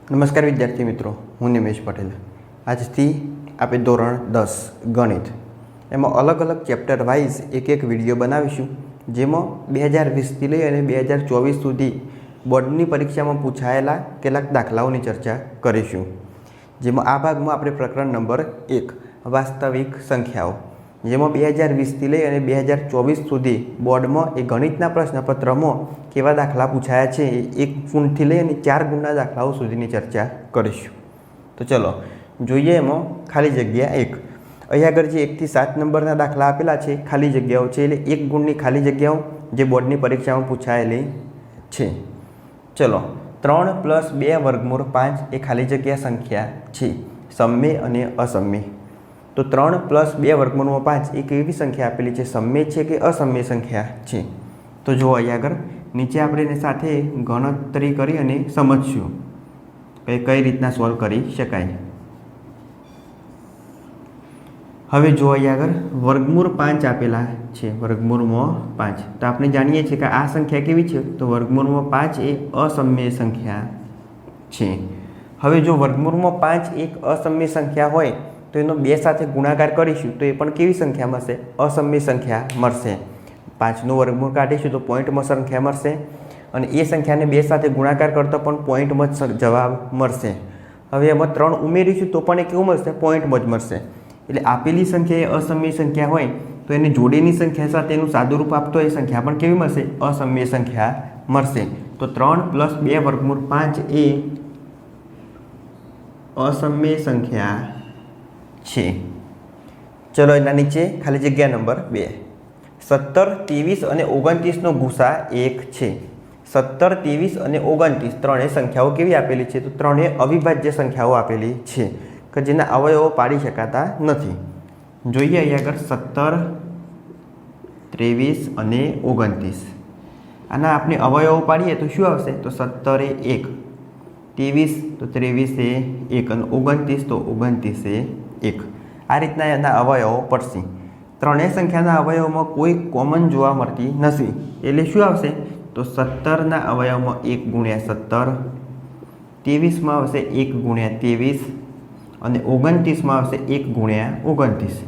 નમસ્કાર વિદ્યાર્થી મિત્રો, હું નિમેશ પટેલ। આજથી આપણે ધોરણ 10 ગણિત એમાં અલગ અલગ ચેપ્ટર વાઇઝ એક વિડીયો બનાવીશું, જેમાં 2020થી લઈ અને 2024 સુધી બોર્ડની પરીક્ષામાં પૂછાયેલા કેટલાક દાખલાઓની ચર્ચા કરીશું। જેમાં આ ભાગમાં આપણે પ્રકરણ નંબર 1 વાસ્તવિક સંખ્યાઓ, જેમાં 2020થી લઈ અને 2024 સુધી બોર્ડમાં એ ગણિતના પ્રશ્નપત્રમાં કેવા દાખલા પૂછાયા છે એ 1 ગુણથી લઈ અને 4 ગુણના દાખલાઓ સુધીની ચર્ચા કરીશું। તો ચલો જોઈએ એમાં ખાલી જગ્યા 1। અહીં આગળ જે 1 થી 7 નંબરના દાખલા આપેલા છે ખાલી જગ્યાઓ છે, એટલે 1 ગુણની ખાલી જગ્યાઓ જે બોર્ડની પરીક્ષામાં પૂછાયેલી છે। ચલો 3 + 2 વર્ગમૂળ 5 એ ખાલી જગ્યા સંખ્યા છે, સમય અને અસમય। તો 3 + 2 વર્ગમૂળમાં 5 એ કેવી સંખ્યા આપેલી છે, સમય છે કે અસમય સંખ્યા છે? તો જો અહીં આગળ નીચે આપણે એની સાથે ગણતરી કરી અને સમજશું કે કઈ રીતના સોલ્વ કરી શકાય। હવે જો અહીં આગળ વર્ગમૂળ 5 આપેલા છે, વર્ગમૂળમાં 5, તો આપણે જાણીએ છીએ કે આ સંખ્યા કેવી છે, તો વર્ગમૂળમાં 5 એ અસમય સંખ્યા છે। હવે જો વર્ગમૂળમાં 5 એક અસમય સંખ્યા હોય તો એનો 2 સાથે ગુણાકાર કરીશું તો એ પણ કેવી સંખ્યા મળશે? અસમય સંખ્યા મળશે। 5નું વર્ગમૂળ કાઢીશું તો પોઈન્ટમાં સંખ્યા મળશે, અને એ સંખ્યાને 2 સાથે ગુણાકાર કરતો પણ પોઈન્ટમાં જ જવાબ મળશે। હવે એમાં 3 ઉમેરીશું તો પણ એ કેવું મળશે? પોઈન્ટમાં જ મળશે। એટલે આપેલી સંખ્યા એ અસમય સંખ્યા હોય તો એની જોડેની સંખ્યા સાથે એનું સાદુરૂપ આપતો એ સંખ્યા પણ કેવી મળશે? અસમય સંખ્યા મળશે। તો 3 + 2 વર્ગમૂળ 5 એ અસમય સંખ્યા છે। ચલો એના નીચે ખાલી જગ્યા નંબર 2, 17, 23 અને 29નો ગુસા 1 છે। 17, 23 અને 29 ત્રણેય સંખ્યાઓ કેવી આપેલી છે? તો ત્રણેય અવિભાજ્ય સંખ્યાઓ આપેલી છે કે જેના અવયવો પાડી શકાતા નથી। જોઈએ અહીં આગળ 17, 23 અને 29, આના આપણે અવયવો પાડીએ તો શું આવશે? તો 17 એ 1, 23 તો 23 એ 1 અને 29 તો 29 એ 1, આ રીતના એના અવયવો પડશે। ત્રણેય સંખ્યાના અવયવોમાં કોઈ કોમન જોવા મળતી નથી, એટલે શું આવશે? તો 17ના અવયવમાં 1 × 17, 23માં આવશે 1 × 23 અને 29માં આવશે 1 × 29।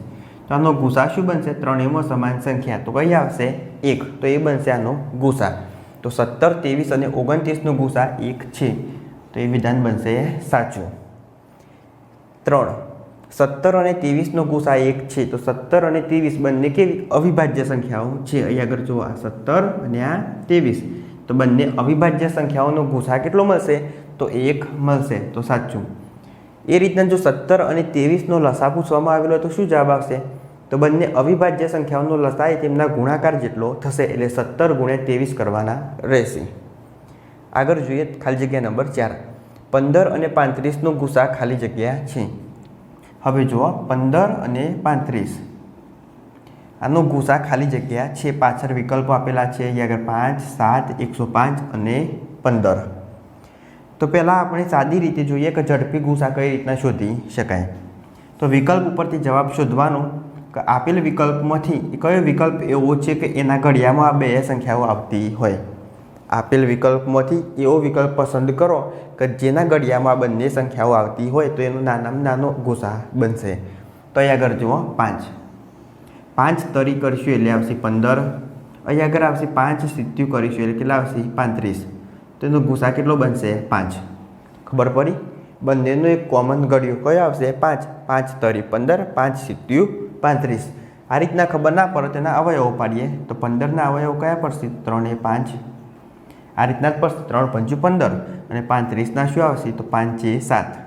તો આનો ગુસા શું બનશે? ત્રણેયમાં સમાન સંખ્યા તો કઈ આવશે? 1, તો એ બનશે આનો ગુસા। તો 17, 23 અને 29નો ગુસા 1 છે, તો એ વિધાન બનશે સાચું। 3, 17 અને 23નો ગુસા 1 છે, તો 17 અને 23 બંને કેવી અવિભાજ્ય સંખ્યાઓ છે। અહીં આગળ જો આ 17 અને આ 23, તો બંને અવિભાજ્ય સંખ્યાઓનો ગુસા કેટલો મળશે? તો 1 મળશે, તો સાચું। એ રીતના જો 17 અને 23નો લસા પૂછવામાં આવેલો તો શું જવાબ આવશે? તો બંને અવિભાજ્ય સંખ્યાઓનો લસા એ તેમના ગુણાકાર જેટલો થશે, એટલે 17 × 23 કરવાના રહેશે। આગળ જોઈએ ખાલી જગ્યા નંબર 4, 15 અને 35નો ગુસા ખાલી જગ્યા છે। હવે જુઓ 15 અને 35, આનો ગુસા ખાલી જગ્યા છે, પાછળ વિકલ્પો આપેલા છે, અહીં આગળ 5, 7, 105 અને 15। તો પહેલાં આપણે સાદી રીતે જોઈએ કે ઝડપી ગુસા કઈ રીતના શોધી શકાય। તો વિકલ્પ ઉપરથી જવાબ શોધવાનો કે આપેલ વિકલ્પમાંથી કયો વિકલ્પ એવો છે કે એના ઘડિયામાં આ 2 સંખ્યાઓ આવતી હોય। આપેલ વિકલ્પમાંથી એવો વિકલ્પ પસંદ કરો કે જેના ઘડિયામાં આ બંને સંખ્યાઓ આવતી હોય તો એનો નાનામાં નાનો ગુસા બનશે। તો અહીં આગળ જુઓ 5, 5 તરી કરીશું એટલે આવશે 15, અહીં આગળ આવશે 5 સીધું કરીશું એટલે કેટલા આવશે? 35, તો એનો ગુસા કેટલો બનશે? 5। ખબર પડી? બંનેનો એક કોમન ઘડિયો કયો આવશે? 5, 5 તરી 15, 5 સીધું 35। આ રીતના ખબર ના પડે તેના અવયવો પાડીએ તો 15ના અવયવો કયા પડશે? 3 એ 5, આ રીતના જ પડશે, 3 × 5 = 15 અને 35ના શું આવશે? તો 5 એ 7।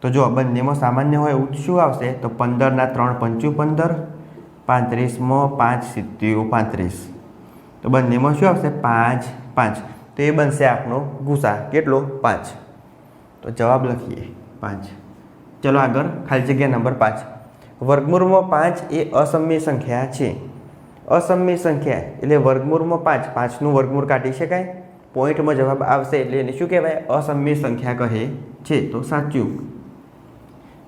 તો જો બંનેમાં સામાન્ય હોય એવું શું આવશે? તો 15ના 3 × 5 = 15, 35માં 5 સીધું 35, તો બંનેમાં શું આવશે? 5, 5, તો એ બનશે આપણો ગુસા કેટલો? 5। તો જવાબ લખીએ 5। ચલો આગળ ખાલી જગ્યા નંબર 5, વર્ગમૂળમાં 5 એ અસમય સંખ્યા છે। અસમય સંખ્યા એટલે વર્ગમૂળમાં 5, 5નું વર્ગમૂળ કાઢી શકાય, પોઈન્ટમાં જવાબ આવશે એટલે એને શું કહેવાય? અસમય સંખ્યા કહે છે, તો સાચું।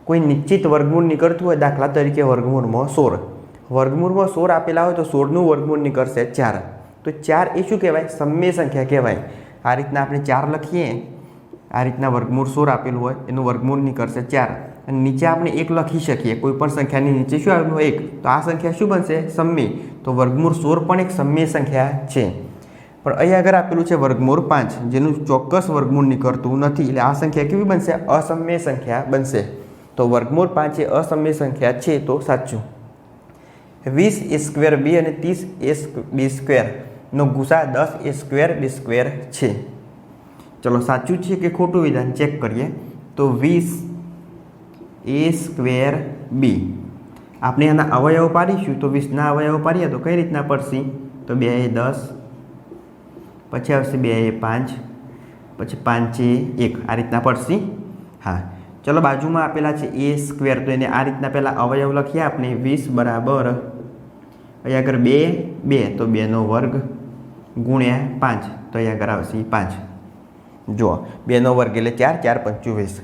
કોઈ નિશ્ચિત વર્ગમૂળ નીકળતું હોય, દાખલા તરીકે વર્ગમૂળમાં 16, વર્ગમૂળમાં 16 આપેલા હોય તો 16નું વર્ગમૂળ નીકળશે 4, તો 4 એ શું કહેવાય? સમય સંખ્યા કહેવાય। આ રીતના આપણે 4 લખીએ આ રીતના વર્ગમૂળ 16 આપેલું હોય એનું વર્ગમૂળ નીકળશે 4 અને નીચે આપણે 1 લખી શકીએ. કોઈ પણ સંખ્યાની નીચે શું આવેલું હોય 1, તો આ સંખ્યા શું બનશે? સમમી. તો વર્ગમૂળ 16 પણ એક સમમી સંખ્યા છે. પણ અહીં આગળ આપેલું છે વર્ગમૂળ 5 જેનું ચોક્કસ વર્ગમૂળ નીકળતું નથી, એટલે આ સંખ્યા કેવી બનશે? અસમય સંખ્યા બનશે. તો વર્ગમૂળ 5 એ અસમય સંખ્યા છે, તો સાચું. 20 a સ્ક્વેર b અને 30 a b સ્ક્વેર નો ગુસા 10 a સ્ક્વેર b સ્ક્વેર છે. ચલો સાચું છે કે ખોટું વિધાન ચેક કરીએ. તો 20 a સ્ક્વેર b આપણે આના અવયવ પાડીશું, તો 20ના અવયવ પાડીએ તો કઈ રીતના પડશે? તો 2 એ 10, પછી આવશે 2 એ 5, પછી 5 એ 1, આ રીતના પડશે. હા, ચલો બાજુમાં આપેલા છે a સ્ક્વેર, તો એને આ રીતના પહેલાં અવયવ લખીએ આપણે. 20 બરાબર અહીં આગળ 2 તો 2નો વર્ગ ગુણ્યા 5, તો અહીં આગળ આવશે 5. જુઓ 2નો વર્ગ એટલે 4, 4 પંચું 20.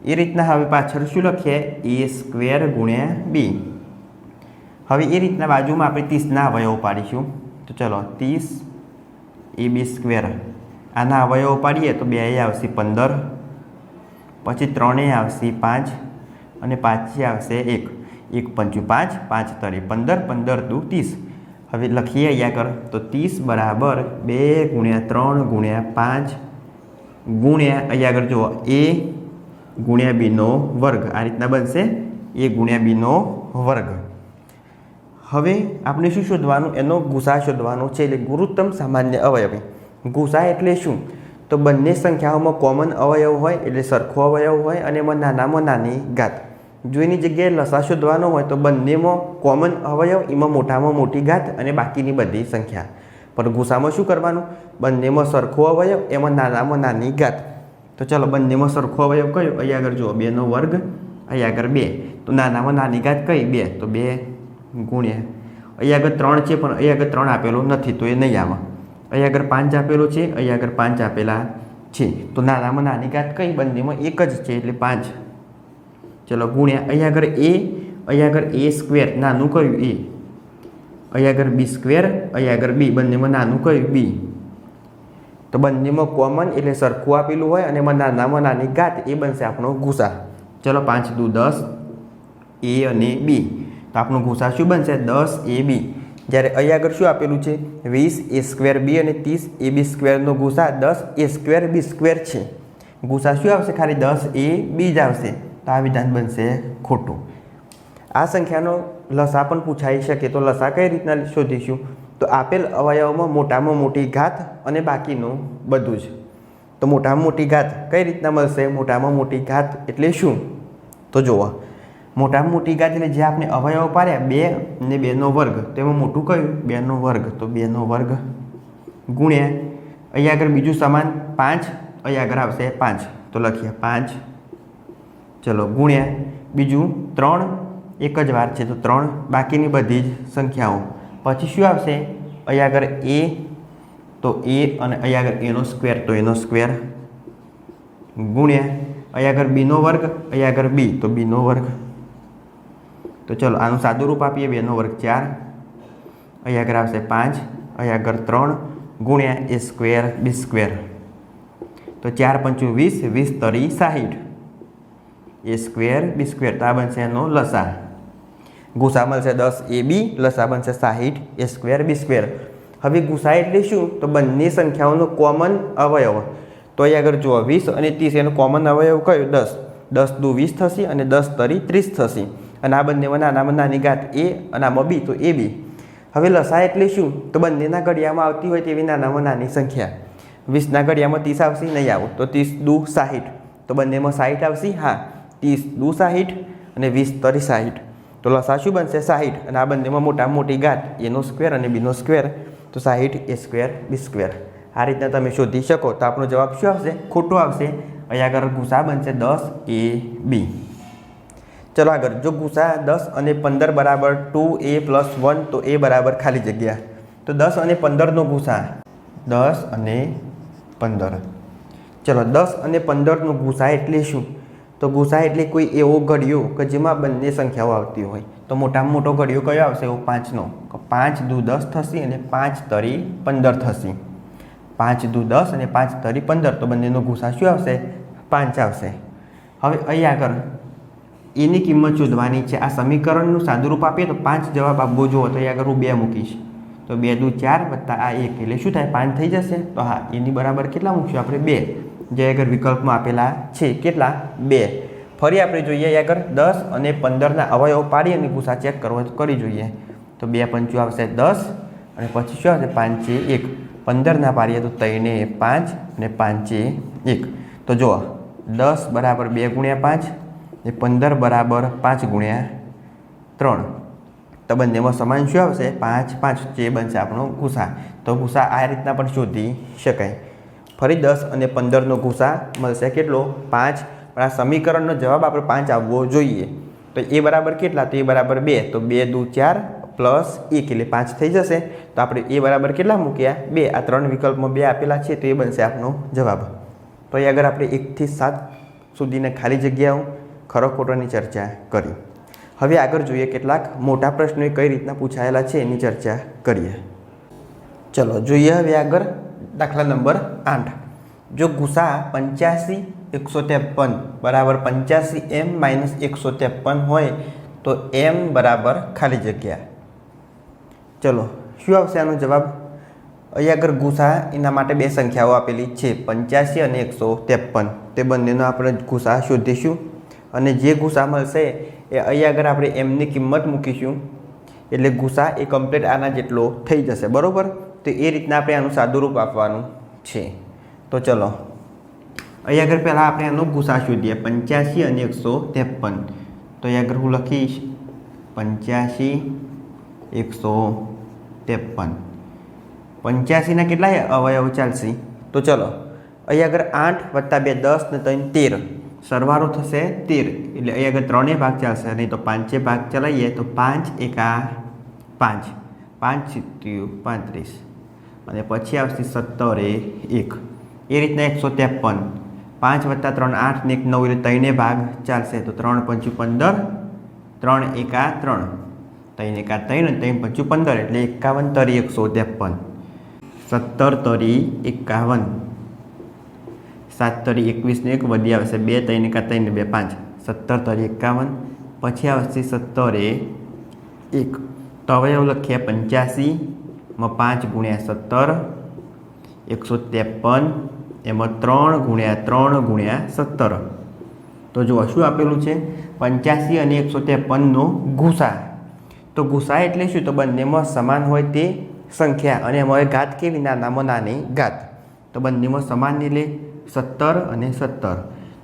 એ રીતના હવે પાછળ શું લખીએ? a સ્ક્વેર ગુણ્યા b. હવે એ રીતના બાજુમાં આપણે 30ના અવયવ પાડીશું. તો ચલો 30 ab સ્ક્વેર આના અવયવ પાડીએ તો 2 એ આવશે 15, પછી 3 એ આવશે 5 અને 5 આવશે 1. 1 પંચું 5, 5 તરી 15, 15 દુ 30. હવે લખીએ અહીંયા આગળ. તો 30 બરાબર 2 ગુણ્યા 3 ગુણ્યા 5 ગુણ્યા અહીંયા આગળ જુઓ a ગુણ્યા બીનો વર્ગ, આ રીતના બનશે a ગુણ્યા બીનો વર્ગ. હવે આપણે શું શોધવાનું? એનો ગુસા શોધવાનો છે, એટલે ગુરુત્તમ સામાન્ય અવયવી. ગુસા એટલે શું? તો બંને સંખ્યાઓમાં કોમન અવયવ હોય, એટલે સરખો અવયવ હોય અને એમાં નાનામાં નાની ઘાત. જો એની જગ્યાએ લસા શોધવાનો હોય તો બંનેમાં કોમન અવયવ, એમાં મોટામાં મોટી ઘાત અને બાકીની બધી સંખ્યા. પણ ગુસામાં શું કરવાનું? બંનેમાં સરખો અવયવ, એમાં નાનામાં નાની ઘાત. તો ચલો બંનેમાં સરખો અવયવ કયો? અહીં આગળ જુઓ 2નો વર્ગ, અહીં આગળ 2, તો નાનામાં નાની ઘાત કઈ? 2, તો 2 ગુણ્યા અહીં આગળ 3 છે, પણ અહીં આગળ 3 આપેલો નથી તો એ નહીં આવે. અહીં આગળ 5 આપેલો છે, અહીં આગળ 5 આપેલા છે, તો નાનામાં નાની ઘાત કઈ? બંનેમાં એક જ છે એટલે 5. ચલો ગુણ્યા અહીં આગળ a સ્ક્વેર નાનું કયું? a. અહીં આગળ b સ્ક્વેર, અહીં આગળ b, બંનેમાં નાનું કયું? b. તો બંનેમાં કોમન એટલે સરખું આપેલું હોય અને એમાં નાનામાં નાની ઘાત, એ બનશે આપણો ગુસા. ચલો 5 દુ 10 a અને b, તો આપણો ગુસા શું બનશે? 10 ab. જ્યારે અહીં આગળ શું આપેલું છે? 20 a સ્ક્વેર b અને 30 ab સ્ક્વેરનો ગુસા 10 a square b square છે. ગુસા શું આવશે? ખાલી 10 ab જ આવશે. તો આ વિધાન બનશે ખોટું. આ સંખ્યાનો લસા પણ પૂછાઈ શકે, તો લસા કઈ રીતના શોધીશું? તો આપેલ અવયવમાં મોટામાં મોટી ઘાત અને બાકીનું બધું જ. તો મોટામાં મોટી ઘાત કઈ રીતના મળશે? મોટામાં મોટી ઘાત એટલે શું? તો જુઓ મોટામાં મોટી ઘાત એટલે જે આપણે અવયવ પાડ્યા 2 ને 2નો વર્ગ, તો એમાં મોટું કયું? 2નો વર્ગ, તો 2નો વર્ગ ગુણ્યા અહીં આગળ બીજું સમાન 5, અહીં આગળ આવશે 5, તો લખીએ 5. ચલો ગુણ્યા બીજું 3, એક જ વાર છે તો 3, બાકીની બધી જ સંખ્યાઓ. પછી શું આવશે? અહીં આગળ a, તો a અને અહીં આગળ એનો સ્ક્વેર, તો એનો સ્ક્વેર ગુણ્યા અહીં આગળ બીનો વર્ગ, અહીં આગળ b, તો બીનો વર્ગ. તો ચલો આનું સાદું રૂપ આપીએ. 2નો વર્ગ 4, અહીં આગળ આવશે 5, અહીં આગળ 3 ગુણ્યા a સ્ક્વેર b સ્ક્વેર. તો 4 પંચું 20, 20 તરી 60, a સ્ક્વેર b સ્ક્વેર. તો આ બનશે એનો લસા. ગુસા મળશે 10 ab, લસા બનશે 60 a સ્ક્વેર b સ્ક્વેર. હવે ગુસા એટલે શું? તો બંને સંખ્યાઓનો કોમન અવયવ. તો અહીં આગળ જુઓ 20 અને 30 એનો કોમન અવયવ કયો? 10. 10 દુ 20 થશે અને 10 તરી 30 થશે. અને આ બંનેમાં નાનામાં નાની ઘાત a અને આમાં b, તો ab. હવે લસા એટલે શું? તો બંનેના ઘડિયામાં આવતી હોય તેવી નાનામાં નાની સંખ્યા. 20ના ઘડિયામાં 30 આવશે? નહીં આવું. તો 30 દુ 60, તો બંનેમાં 60 આવશે? હા. 30 દુ 60 અને 20 તરી 60, તો લસા શું બનશે? 60. અને આ બંનેમાં મોટામાં મોટી ઘાત એનો સ્ક્વેર અને બીનો સ્ક્વેર, તો 60 a સ્ક્વેર b સ્ક્વેર. આ રીતના તમે શોધી શકો. તો આપણો જવાબ શું આવશે? ખોટો આવશે. અહીં આગળ ગુસા બનશે 10 ab. ચલો આગળ. જો ગુસા 10 અને 15 બરાબર 2a + 1, તો a બરાબર ખાલી જગ્યા. તો 10 અને 15નો ગુસા 10 અને 15. ચલો 10 અને 15નો ગુસા એટલે શું? તો ગુસા એટલે કોઈ એવો ઘડિયો કે જેમાં બંને સંખ્યાઓ આવતી હોય. તો મોટામાં મોટો ઘડિયો કયો આવશે? એવો 5નો. 5 દુ 10 થશે અને 5 તરી 15 થશે. 5 દુ 10 અને 5 તરી 15, તો બંનેનો ગુસા શું આવશે? 5 આવશે. હવે અહીં આગળ એની કિંમત શોધવાની છે. આ સમીકરણનું સાદુરૂપ આપીએ તો 5 જવાબ આપવો જુઓ તો અહીં આગળ હું 2 મૂકીશ તો 2 દુ 4 વત્તા આ 1 એટલે શું થાય 5 થઈ જશે. તો હા એની બરાબર કેટલા મૂકશું આપણે 2 જે આગળ વિકલ્પમાં આપેલા છે કેટલા 2. ફરી આપણે જોઈએ અહીં આગળ 10 અને 15ના અવયવ પાડી અને ગુસા ચેક કરવો કરી જોઈએ તો 2 પંચું આવશે 10 અને પછી શું આવશે 5 1. 15ના પાડીએ તો 3 5 અને 5 1. તો જુઓ 10 બરાબર 2 ગુણ્યા 5 ને 15 બરાબર 5 ગુણ્યા 3. તો બંનેમાં સમાન શું આવશે 5 5 જે બનશે આપણો ગુસા. તો ગુસા આ રીતના પણ શોધી શકાય. ફરી 10 અને 15નો ગુસા મળશે કેટલો 5. પણ આ સમીકરણનો જવાબ આપણે 5 આવવો જોઈએ. તો એ બરાબર કેટલા તો એ બરાબર 2. તો 2 દુ 4 પ્લસ 1 એટલે 5 થઈ જશે. તો આપણે એ બરાબર કેટલા મૂક્યા 2. આ 3 વિકલ્પમાં 2 આપેલા છે તો એ બનશે આપણો જવાબ. તો એ આગળ આપણે 1 થી 7 સુધીના ખાલી જગ્યાઓ ખરો ખોટોની ચર્ચા કરી. હવે આગળ જોઈએ કેટલાક મોટા પ્રશ્નો કઈ રીતના પૂછાયેલા છે એની ચર્ચા કરીએ. ચલો જોઈએ હવે આગળ દાખલા નંબર 8. જો ગુસા 85 153 બરાબર 85m - 153 હોય તો m બરાબર ખાલી જગ્યા. ચલો શું આવશે આનો જવાબ. અહીં આગળ ગુસા એના માટે બે સંખ્યાઓ આપેલી છે 85 અને 153. તે બંનેનો આપણે ગુસા શોધીશું અને જે ગુસા મળશે એ અહીં આગળ આપણે એમની કિંમત મૂકીશું એટલે ગુસા એ કમ્પ્લીટ આના જેટલો થઈ જશે બરાબર. તો એ રીતના આપણે આનું સાદુરૂપ આપવાનું છે. તો ચલો અહીં આગળ પહેલાં આપણે આનો ગુસા શોધીએ 85 અને 153. તો અહીં આગળ હું લખીશ 85 153. 85ના કેટલા અવયવ ચાલશે તો ચલો અહીં આગળ 8 + 2 10 ને 3 13 સરવાળો થશે 13 એટલે અહીં આગળ 3 ભાગ ચાલશે નહીં તો 5 ભાગ ચલાવીએ તો 5 એકા 5 5 સિત્યું 35 અને પછી આવશે 17 1. એ રીતના 153 5 + 3 8 ને 1 9 એટલે 3 ભાગ ચાલશે તો 3 5 15 3 એકા 3 3 એકા 3 અને 3 5 15 એટલે 51 તરી 153 17 તરી 51 7 તરી 21 ને 1 વધી આવશે 2 3 એકા 3 ને 2 5 17 તરી 51 પછી આવશે 17 1. તો હવે એવું લખીએ 85 માં 5 ગુણ્યા 17 153 એમાં 3 ગુણ્યા 3 ગુણ્યા 17. તો જુઓ શું આપેલું છે 85 અને 153નો ગુસા. તો ગુસા એટલે શું તો બંનેમાં સમાન હોય તે સંખ્યા અને એમાં ઘાત કેવી નાનામાં નાની ઘાત. તો બંનેમાં સમાન એટલે 17 અને 17.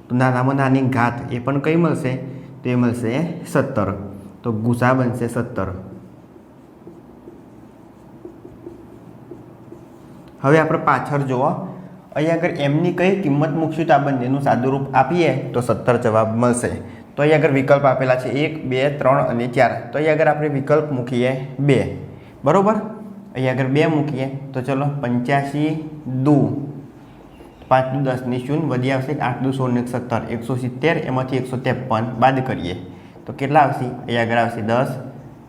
તો નાનામાં નાની ઘાત એ પણ કઈ મળશે તો એ મળશે 17. તો ગુસા બનશે 17. હવે આપણે પાછળ જુઓ અહીં આગળ એમની કઈ કિંમત મૂકશું તો આ બંનેનું સાદુરૂપ આપીએ તો 17 જવાબ મળશે. તો અહીં આગળ વિકલ્પ આપેલા છે 1 2 3 અને 4. તો અહીં આગળ આપણે વિકલ્પ મૂકીએ 2 બરાબર. અહીં આગળ 2 મૂકીએ તો ચલો 85 દુ 5 દુ 10 ની 0 વધી આવશે 8 દુ 16 ને 17 170 એમાંથી 153 બાદ કરીએ તો કેટલા આવશે અહીં આગળ આવશે 10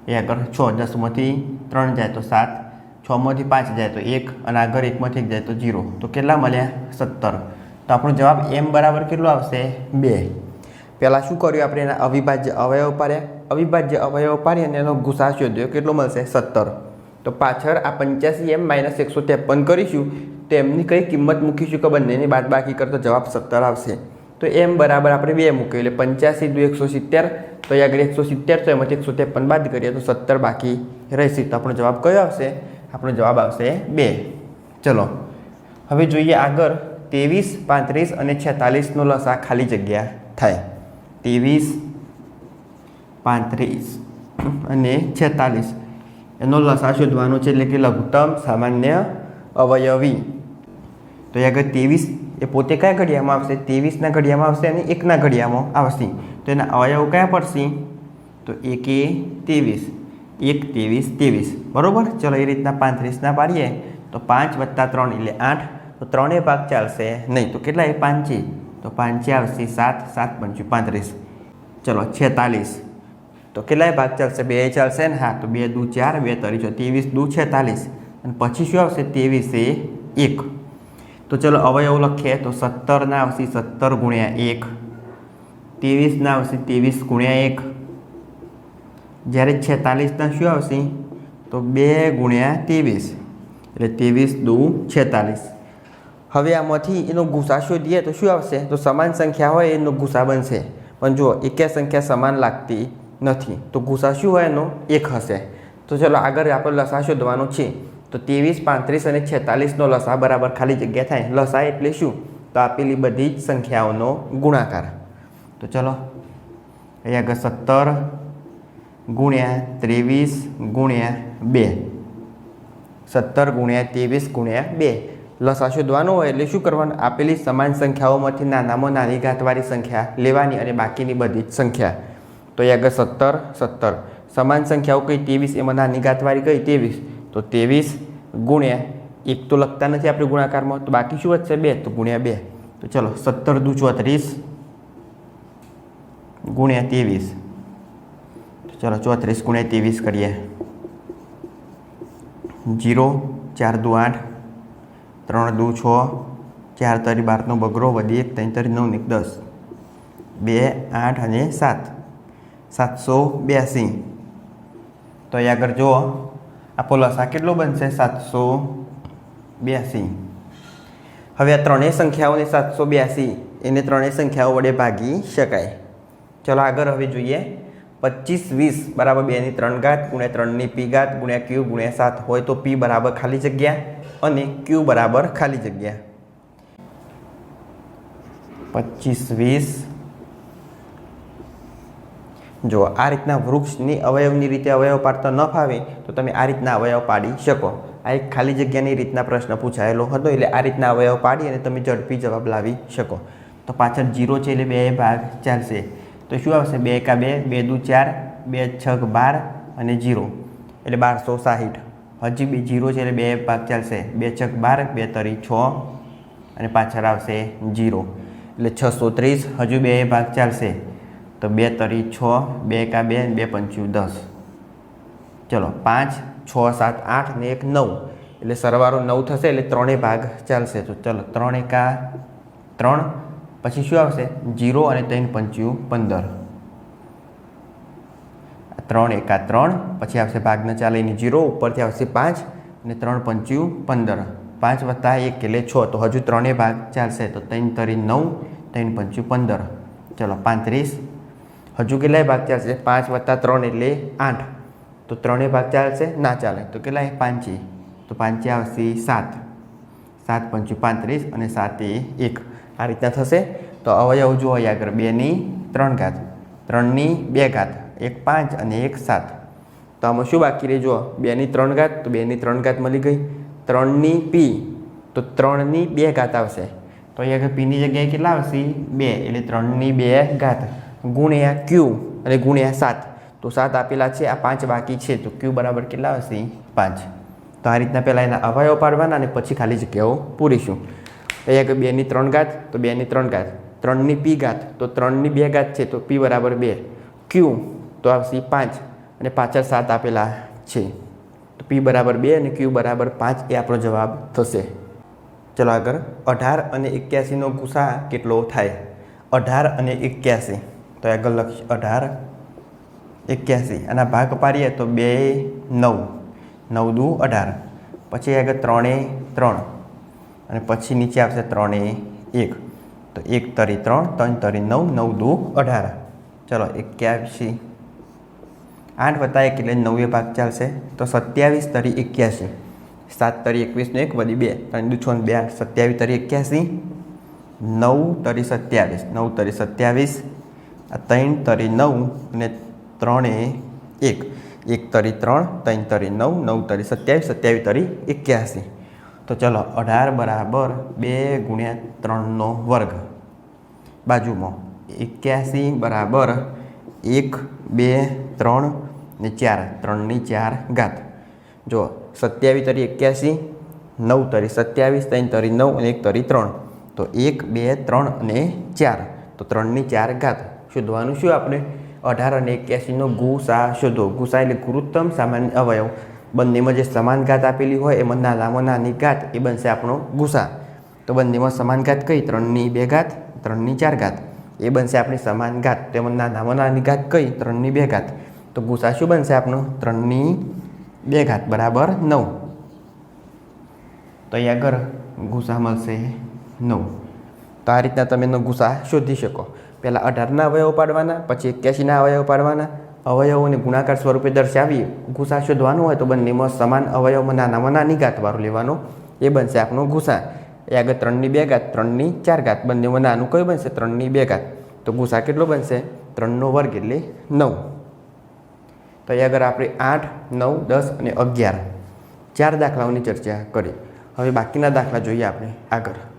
અહીં આગળ 6 10માંથી 3 જાય તો 7 6માંથી 5 જાય તો 1 અને આગળ 1માંથી 1 જાય તો 0. તો કેટલા મળ્યા 17. તો આપણો જવાબ m બરાબર કેટલો આવશે 2. પહેલાં શું કર્યું આપણે એના અવિભાજ્ય અવયવ પાડ્યા. અવિભાજ્ય અવયવ પાડી અને એનો ગુસા શોધ્યો કેટલો મળશે 17. તો પાછળ આ 85m - 153 કરીશું તો એમની કઈ કિંમત મૂકીશું કે બંનેની બાદબાકી કરતો જવાબ 17 આવશે. તો m બરાબર આપણે 2 મૂક્યું એટલે 85 દુ 170. તો અહીં આગળ 170 તો એમાંથી 153 બાદ કરીએ તો 17 બાકી રહેશે. તો આપણો જવાબ કયો આવશે આપણો જવાબ આવશે 2. ચલો હવે જોઈએ આગળ 23 35 અને 46નો લસા ખાલી જગ્યા થાય. 23 35 અને 46 એનો લસા શોધવાનો છે એટલે કે લઘુત્તમ સામાન્ય અવયવી. તો એ આગળ 23 એ પોતે કયા ઘડિયામાં આવશે 23ના ઘડિયામાં આવશે અને 1ના ઘડિયામાં આવશે. તો એના અવયવ કયા પડશે તો 1 23 1 23 23 બરાબર. ચલો એ રીતના 35ના પાડીએ તો 5 + 3 એટલે 8. તો 3 ભાગ ચાલશે નહીં તો કેટલા એ 5 છે તો 5 આવશે 7 7 5 35. ચલો 46 તો કેટલાય ભાગ ચાલશે 2 ચાલશે ને હા તો 2 દુ 4 2 તરી 23 દુ 46 અને પછી શું આવશે 23 1. તો તો ચલો અવયવ લખીએ તો 17 આવશે 17 ગુણ્યા 1, 23 આવશે 23 ગુણ્યા 1, જ્યારે 46 શું આવશે તો 2 ગુણ્યા 23 એટલે 23 દુ 46. હવે આમાંથી એનો ગુસા શોધીએ તો શું આવશે તો સમાન સંખ્યા હોય એનો ગુસા બનશે, પણ જો એકે સંખ્યા સમાન લાગતી નથી તો ગુસા શું હોય એનો 1 હશે. તો ચલો આગળ આપણે લસા શોધવાનો છે. તો 23, 35 અને 46નો લસા બરાબર ખાલી જગ્યા થાય. લસા એટલે શું તો આપેલી બધી જ સંખ્યાઓનો ગુણાકાર. તો ચલો અહીં આગળ 17 ગુણ્યા 23 ગુણ્યા 2, 17 ગુણ્યા 23 ગુણ્યા 2. લસા શોધવાનો હોય એટલે શું કરવાનું આપેલી સમાન સંખ્યાઓમાંથી નાનામાં નાની ઘાતવાળી સંખ્યા લેવાની અને બાકીની બધી જ સંખ્યા. તો અહીં આગળ 17 17 સમાન સંખ્યાઓ કઈ 23 એમાં નાની ઘાતવાળી કઈ 23, તો 23 ગુણ્યા 1 તો લખતા નથી આપણે ગુણાકારમાં, તો બાકી શું વધશે 2 તો ગુણ્યા 2. તો ચલો 17 દુ 34 ગુણ્યા 23, તો ચલો 34 ગુણ્યા 23 કરીએ. 0 4 દુ 8, 3 દુ 6, 4 તરી 12નો બગડો વધી 1 3 તરી 9 ને 10, 2 8 અને 7 782. તો અહીં આગળ જુઓ આપણો લસા કેટલો બનશે 782. હવે આ ત્રણેય સંખ્યાઓને 782 એને ત્રણેય સંખ્યાઓ વડે ભાગી શકાય. ચલો આગળ હવે જોઈએ 25 20 બરાબર 2 ની 3 ઘાત ગુણ્યા 3 ની પી ઘાત ગુણ્યા ક્યુ ગુણ્યા 7 હોય તો પી બરાબર ખાલી જગ્યા અને ક્યુ બરાબર ખાલી જગ્યા. 25 20 જો આ રીતના વૃક્ષની અવયવની રીતે અવયવ પાડતા ન ફાવે તો તમે આ રીતના અવયવ પાડી શકો. આ એક ખાલી જગ્યાની રીતના પ્રશ્ન પૂછાયેલો હતો એટલે આ રીતના અવયવ પાડી અને તમે ઝડપી જવાબ લાવી શકો. તો પાછળ 0 છે એટલે 2 ભાગ ચાલશે. તો શું આવશે 2 એકા 2, 2 દુ 4, 2 6 12 અને 0 એટલે 1260. હજી 0 છે એટલે 2 ભાગ ચાલશે. 2 6 12, 2 તરી 6 અને પાછળ આવશે 0 એટલે 630. હજુ 2 ભાગ ચાલશે તો 2 તરી 6, 2 એકા 2, 2 પંચું 10. ચલો 5 6 7 8 ને 1 9 એટલે સરવાળો 9 થશે એટલે 3 ભાગ ચાલશે. તો ચલો 3 એકા 3, પછી શું આવશે 0 અને 3 પંચું 15. 3 એકા 3, પછી આવશે ભાગના ચાલે એની 0, ઉપરથી આવશે 5 અને 3 પંચું 15. 5 વત્તા 1 એટલે 6, તો હજુ 3 ભાગ ચાલશે. તો 3 તરી 9, 3 પંચું 15. ચલો 35. હજુ કેટલાય ભાગ ચાલશે 5 વત્તા 3 એટલે 8, તો 3 ભાગ ચાલશે ના ચાલે. તો કેટલાય 5, તો 5 આવશે 7, 7 પંચું 35 અને 7 એ 1. આ રીતના થશે. તો અવયવ જુઓ આગળ 2 ની 3 ઘાત, 3 ની 2 ઘાત, 1 5 અને 1 7. તો આમાં શું બાકી રહે જુઓ 2 ની 3 ઘાત, તો 2 ની 3 ઘાત મળી ગઈ. 3 ની પી તો 3 ની 2 ઘાત આવશે. તો અહીંયા આગળ પીની જગ્યાએ કેટલા આવશે 2 એટલે 3 ની 2 ઘાત ગુણ્યા ક્યુ અને ગુણ્યા 7. તો 7 આપેલા છે, આ 5 બાકી છે, તો ક્યુ બરાબર કેટલા આવશે 5. તો આ રીતના પહેલાં એના અવયવ પાડવાના અને પછી ખાલી જગ્યાઓ પૂરીશું. અહીંયા આગળ 2 ની 3 ઘાત તો 2 ની 3 ઘાત, 3 ની પી ઘાત તો 3 ની 2 ઘાત છે, તો પી બરાબર 2, ક્યુ તો આવશે 5 અને પાછળ 7 આપેલા છે, તો પી બરાબર 2 અને ક્યુ બરાબર 5 એ આપણો જવાબ થશે. ચલો આગળ 18 અને 81નો ગુસા કેટલો થાય. 18 અને 81, તો આગળ લખીશ 18 81. આના ભાગ પાડીએ તો 2 9, 9 દુ 18, પછી આગળ 3 3 અને પછી નીચે આવશે 3 1, તો 1 તરી 3, 3 તરી 9, 9 દુ 18. ચલો 81. 8 વત્તા 1 એટલે 9 ભાગ ચાલશે. તો 27 તરી 81, 7 તરી 21 ને 1 વધી 2, 3 દુ 6 2 8, 27 તરી 81, 9 તરી 27, 9 તરી 27, 3 તરી 9 અને 3 1, 1 તરી 3, 3 તરી 9, 9 તરી 27, 27 તરી 81. તો ચલો 18 બરાબર 2 ગુણ્યા 3નો વર્ગ. બાજુમાં 81 બરાબર 1 2 3 ને 4, 3 ની 4 ઘાત. જો 27 તરી 81, 9 તરી 27, 3 તરી 9 અને 1 તરી 3, તો 1 2 3 અને 4, તો 3 ની 4 ઘાત. શોધવાનું શું આપણે 18 અને 81નો ગુસા શોધો. ગુસા એટલે ગુરુત્તમ સામાન્ય અવયવ. બંનેમાં જે સમાન ઘાત આપેલી હોય એમાં નાનામાં નાની ઘાત એ બનશે આપણો ગુસા. તો બંનેમાં સમાન ઘાત કઈ 3ની 2 ઘાત 3ની 4 ઘાત એ બનશે આપણી સમાન ઘાત. તેમાં નાનામાં નાની ઘાત કઈ 3ની 2 ઘાત. તો ગુસા શું બનશે આપણો 3ની 2 ઘાત બરાબર 9. તો અહીંયા આગળ ગુસા મળશે 9. તો આ રીતના તમે એનો ગુસા શોધી શકો. પહેલાં 18ના અવયવો પાડવાના, પછી 81ના અવયવો પાડવાના. અવયવોને ગુણાકાર સ્વરૂપે દર્શાવી ગુસા શોધવાનું હોય તો બંનેમાં સમાન અવયવમાં નાનામાં નાની ઘાતવાળું લેવાનું. એ બનશે આપણો ગુસા. એ આગળ 3ની 2 ઘાત 3ની 4 ઘાત બંનેમાં નાનું કયું બનશે 3ની 2 ઘાત. તો ગુસા કેટલો બનશે 3નો વર્ગ એટલે 9. તો અહીં આગળ આપણે 8, 9, 10 અને 11 4 દાખલાઓની ચર્ચા કરી. હવે બાકીના દાખલા જોઈએ આપણે આગળ.